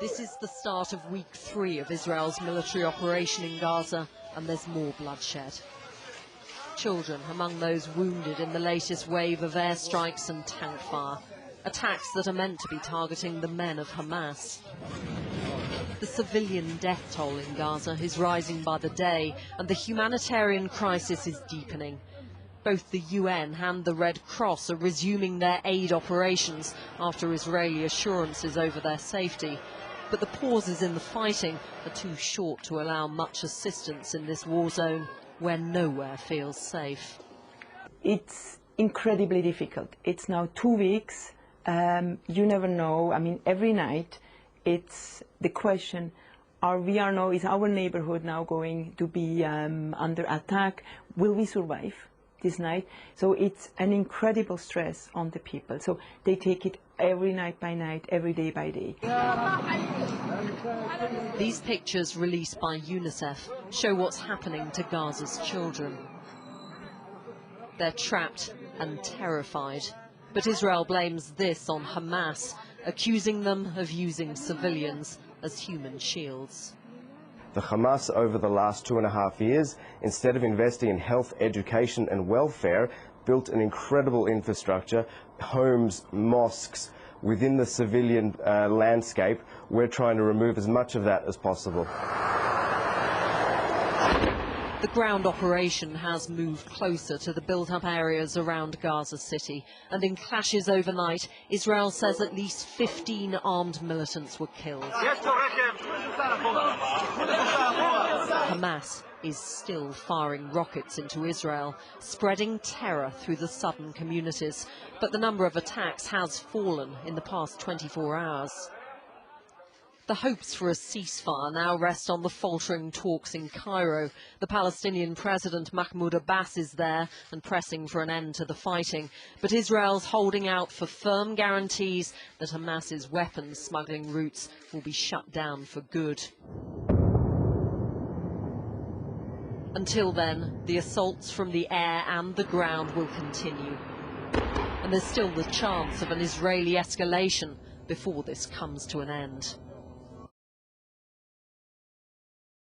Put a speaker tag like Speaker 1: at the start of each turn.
Speaker 1: This is the start of week 3 of Israel's military operation in Gaza, and there's more bloodshed. Children among those wounded in the latest wave of airstrikes and tank fire, attacks that are meant to be targeting the men of Hamas. The civilian death toll in Gaza is rising by the day, and the humanitarian crisis is deepening. Both the UN and the Red Cross are resuming their aid operations after Israeli assurances over their safety. But the pauses in the fighting are too short to allow much assistance in this war zone where nowhere feels safe.
Speaker 2: It's incredibly difficult. It's now 2 weeks. You never know. I mean, every night it's the question, is our neighborhood now going to be under attack? Will we survive this night? So it's an incredible stress on the people. So they take it every night by night, every day by day.
Speaker 1: These pictures released by UNICEF show what's happening to Gaza's children. They're trapped and terrified. But Israel blames this on Hamas, accusing them of using civilians as human shields.
Speaker 3: The Hamas over the last 2.5 years, instead of investing in health, education and welfare, built an incredible infrastructure, homes, mosques, within the civilian landscape. We're trying to remove as much of that as possible.
Speaker 1: The ground operation has moved closer to the built-up areas around Gaza City, and in clashes overnight, Israel says at least 15 armed militants were killed. Hamas is still firing rockets into Israel, spreading terror through the southern communities, but the number of attacks has fallen in the past 24 hours. The hopes for a ceasefire now rest on the faltering talks in Cairo. The Palestinian President Mahmoud Abbas is there and pressing for an end to the fighting. But Israel's holding out for firm guarantees that Hamas's weapons smuggling routes will be shut down for good. Until then, the assaults from the air and the ground will continue. And there's still the chance of an Israeli escalation before this comes to an end.